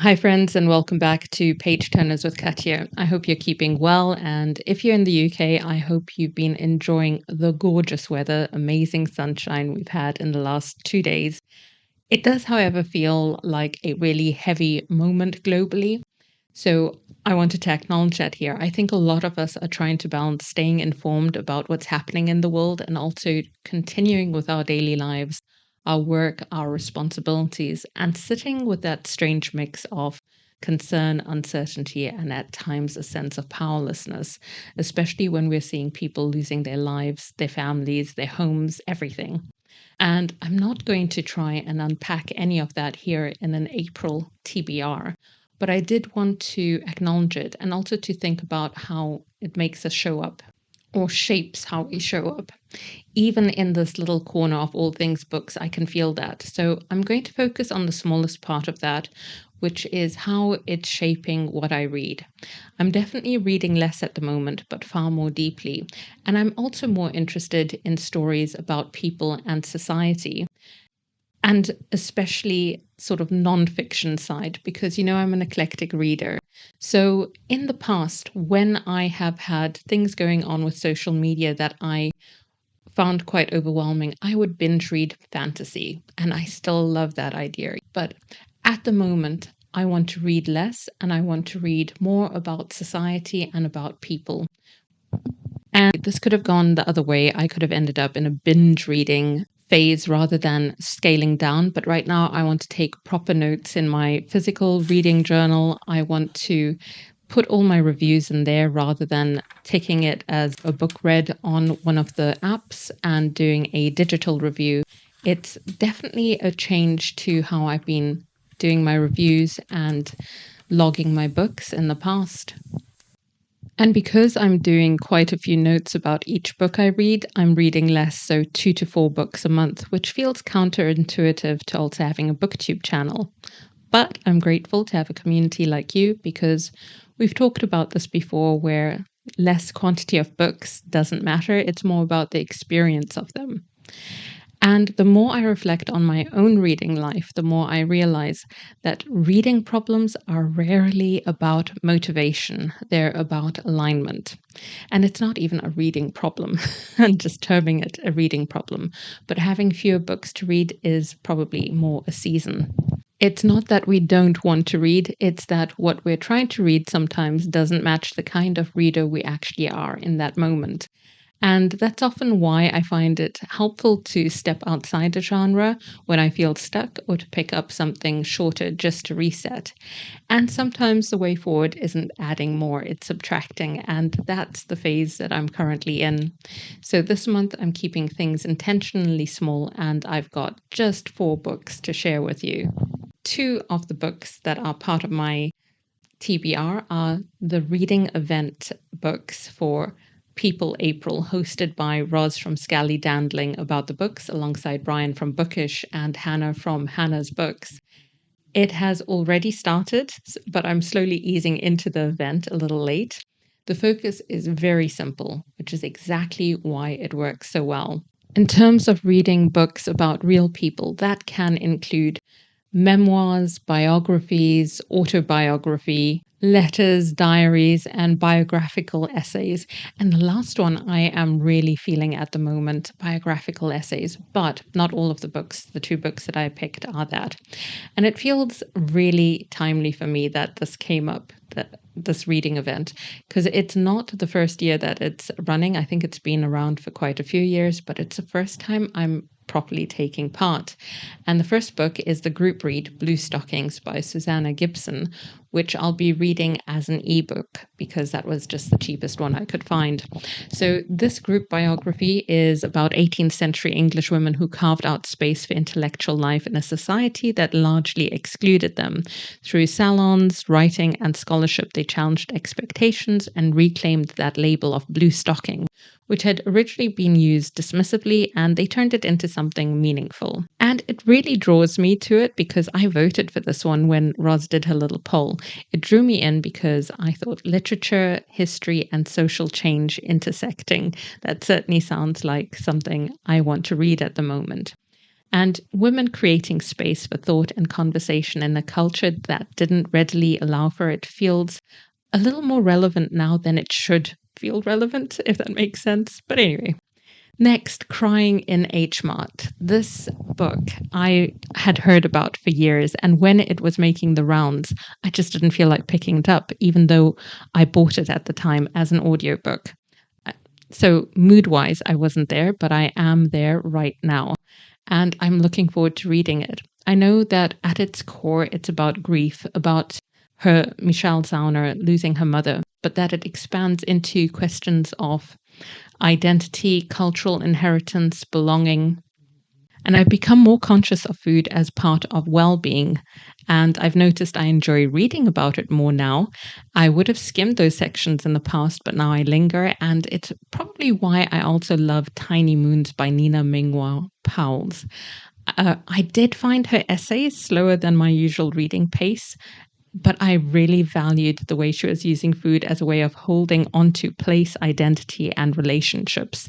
Hi, friends, and welcome back to Page Turners with Katja. I hope you're keeping well. And if you're in the UK, I hope you've been enjoying the gorgeous weather, amazing sunshine we've had in the last 2 days. It does, however, feel like a really heavy moment globally. So I wanted to acknowledge that here. I think a lot of us are trying to balance staying informed about what's happening in the world and also continuing with our daily lives, our work, our responsibilities, and sitting with that strange mix of concern, uncertainty, and at times a sense of powerlessness, especially when we're seeing people losing their lives, their families, their homes, everything. And I'm not going to try and unpack any of that here in an April TBR, but I did want to acknowledge it and also to think about how it makes us show up or shapes how we show up. Even in this little corner of all things books, I can feel that. So I'm going to focus on the smallest part of that, which is how it's shaping what I read. I'm definitely reading less at the moment, but far more deeply. And I'm also more interested in stories about people and society, and especially sort of non-fiction side, because I'm an eclectic reader. So in the past, when I have had things going on with social media that I found quite overwhelming, I would binge read fantasy, and I still love that idea. But at the moment, I want to read less and I want to read more about society and about people. And this could have gone the other way. I could have ended up in a binge reading phase rather than scaling down. But right now, I want to take proper notes in my physical reading journal. I want to put all my reviews in there rather than taking it as a book read on one of the apps and doing a digital review. It's definitely a change to how I've been doing my reviews and logging my books in the past. And because I'm doing quite a few notes about each book I read, I'm reading less, so 2 to 4 books a month, which feels counterintuitive to also having a booktube channel. But I'm grateful to have a community like you because we've talked about this before where less quantity of books doesn't matter. It's more about the experience of them. And the more I reflect on my own reading life, the more I realize that reading problems are rarely about motivation, they're about alignment. And it's not even a reading problem, and just terming it a reading problem, but having fewer books to read is probably more a season. It's not that we don't want to read, it's that what we're trying to read sometimes doesn't match the kind of reader we actually are in that moment. And that's often why I find it helpful to step outside a genre when I feel stuck or to pick up something shorter just to reset. And sometimes the way forward isn't adding more, it's subtracting. And that's the phase that I'm currently in. So this month I'm keeping things intentionally small and I've got just 4 books to share with you. 2 of the books that are part of my TBR are the reading event books for People April, hosted by Roz from Scally Dandling about the books, alongside Brian from Bookish and Hannah from Hannah's Books. It has already started, but I'm slowly easing into the event a little late. The focus is very simple, which is exactly why it works so well. In terms of reading books about real people, that can include memoirs, biographies, autobiography, letters, diaries, and biographical essays. And the last one I am really feeling at the moment, biographical essays, but not all of the books. The 2 books that I picked are that. And it feels really timely for me that this came up, this reading event, because it's not the first year that it's running. I think it's been around for quite a few years, but it's the first time I'm properly taking part. And the first book is the group read Blue Stockings by Susannah Gibson, which I'll be reading as an ebook because that was just the cheapest one I could find. So this group biography is about 18th century English women who carved out space for intellectual life in a society that largely excluded them. Through salons, writing, and scholarship, they challenged expectations and reclaimed that label of blue stocking, which had originally been used dismissively, and they turned it into something meaningful. And it really draws me to it because I voted for this one when Roz did her little poll. It drew me in because I thought literature, history, and social change intersecting. That certainly sounds like something I want to read at the moment. and women creating space for thought and conversation in a culture that didn't readily allow for it feels a little more relevant now than it should feel relevant, if that makes sense. But anyway. Next, Crying in H Mart. This book I had heard about for years, and when it was making the rounds, I just didn't feel like picking it up, even though I bought it at the time as an audiobook. So, mood wise, I wasn't there, but I am there right now, and I'm looking forward to reading it. I know that at its core, it's about grief, about Michelle Zauner, losing her mother, but that it expands into questions of identity, cultural inheritance, belonging. And I've become more conscious of food as part of well being. And I've noticed I enjoy reading about it more now. I would have skimmed those sections in the past, but now I linger. And it's probably why I also love Tiny Moons by Nina Mingwa Powles. I did find her essays slower than my usual reading pace, but I really valued the way she was using food as a way of holding onto place, identity, and relationships,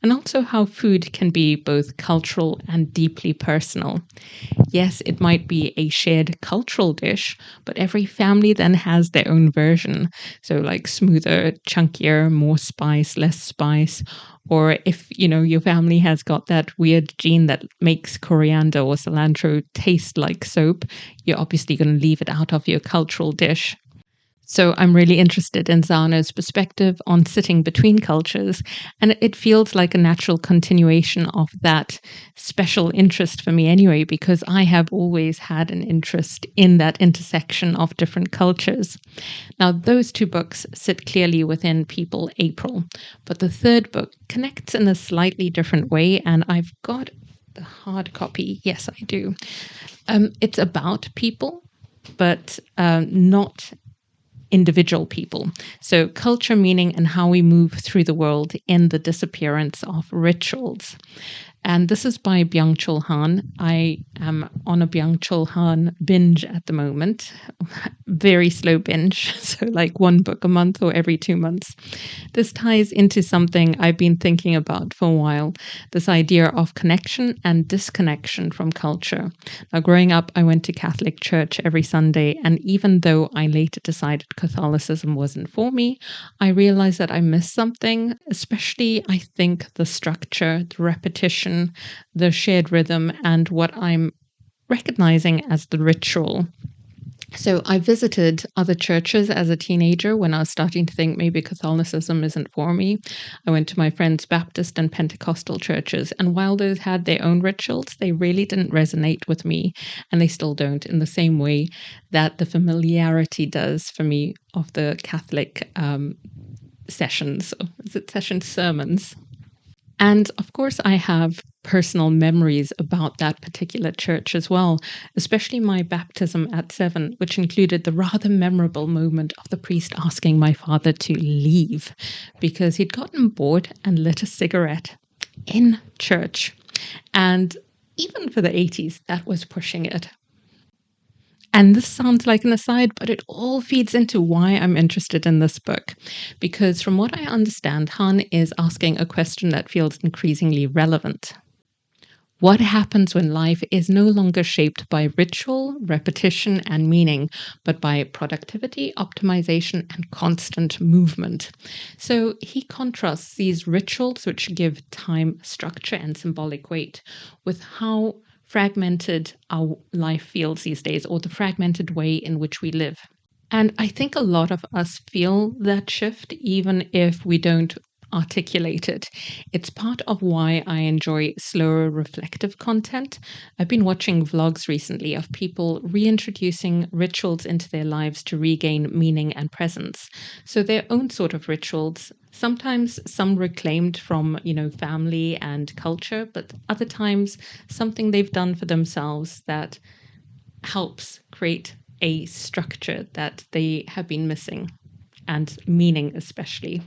and also how food can be both cultural and deeply personal. Yes, it might be a shared cultural dish, but every family then has their own version. So, like smoother, chunkier, more spice, less spice. Or if, your family has got that weird gene that makes coriander or cilantro taste like soap, you're obviously going to leave it out of your cultural dish. So I'm really interested in Zauner's perspective on sitting between cultures, and it feels like a natural continuation of that special interest for me anyway, because I have always had an interest in that intersection of different cultures. Now, those two books sit clearly within People April, but the third book connects in a slightly different way, and I've got the hard copy. Yes, I do. It's about people, but not individual people. So, culture, meaning, and how we move through the world in the disappearance of rituals. And this is by Byung-Chul Han. I am on a Byung-Chul Han binge at the moment. Very slow binge, so like one book a month or every 2 months. This ties into something I've been thinking about for a while, this idea of connection and disconnection from culture. Now, growing up, I went to Catholic church every Sunday, and even though I later decided Catholicism wasn't for me, I realized that I missed something, especially, I think, the structure, the repetition, the shared rhythm, and what I'm recognizing as the ritual. So I visited other churches as a teenager when I was starting to think maybe Catholicism isn't for me. I went to my friends' Baptist and Pentecostal churches, and while those had their own rituals, they really didn't resonate with me, and they still don't in the same way that the familiarity does for me of the Catholic sessions. Is it sessions? Sermons. And of course, I have personal memories about that particular church as well, especially my baptism at 7, which included the rather memorable moment of the priest asking my father to leave because he'd gotten bored and lit a cigarette in church. And even for the 80s, that was pushing it. And this sounds like an aside, but it all feeds into why I'm interested in this book. Because from what I understand, Han is asking a question that feels increasingly relevant. What happens when life is no longer shaped by ritual, repetition, and meaning, but by productivity, optimization, and constant movement? So he contrasts these rituals, which give time structure and symbolic weight, with how fragmented our life feels these days, or the fragmented way in which we live. And I think a lot of us feel that shift, even if we don't articulate it. It's part of why I enjoy slower, reflective content. I've been watching vlogs recently of people reintroducing rituals into their lives to regain meaning and presence. So their own sort of rituals, sometimes some reclaimed from, family and culture, but other times something they've done for themselves that helps create a structure that they have been missing, and meaning especially.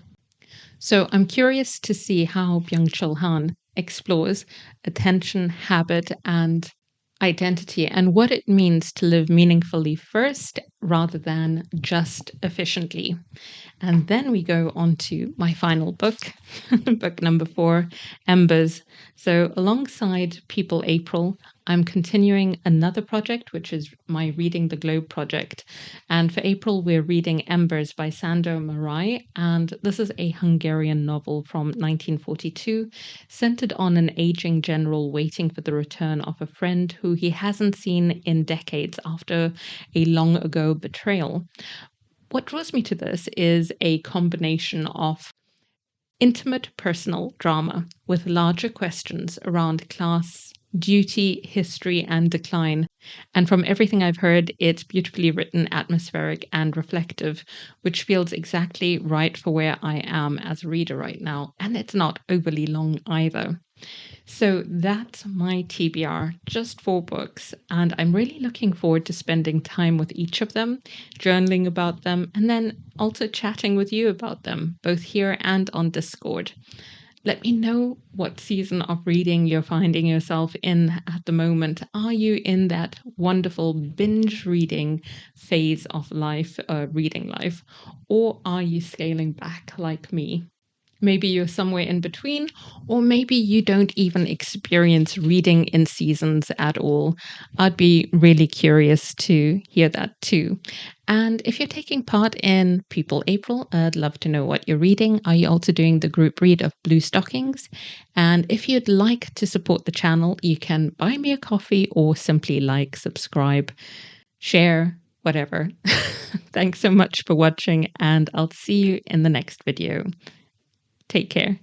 So I'm curious to see how Byung-Chul Han explores attention, habit, and identity and what it means to live meaningfully first rather than just efficiently. And then we go on to my final book, book number 4, Embers. So, alongside People April, I'm continuing another project, which is my Reading the Globe project. And for April, we're reading Embers by Sándor Márai. And this is a Hungarian novel from 1942, centered on an aging general waiting for the return of a friend who he hasn't seen in decades after a long ago betrayal. What draws me to this is a combination of intimate personal drama with larger questions around class, duty, history, and decline. And from everything I've heard, it's beautifully written, atmospheric, and reflective, which feels exactly right for where I am as a reader right now. And it's not overly long either. So that's my TBR, just 4 books. And I'm really looking forward to spending time with each of them, journaling about them, and then also chatting with you about them, both here and on Discord. Let me know what season of reading you're finding yourself in at the moment. Are you in that wonderful binge reading phase of life, reading life, or are you scaling back like me? Maybe you're somewhere in between, or maybe you don't even experience reading in seasons at all. I'd be really curious to hear that too. And if you're taking part in People April, I'd love to know what you're reading. Are you also doing the group read of Blue Stockings? And if you'd like to support the channel, you can buy me a coffee or simply like, subscribe, share, whatever. Thanks so much for watching, and I'll see you in the next video. Take care.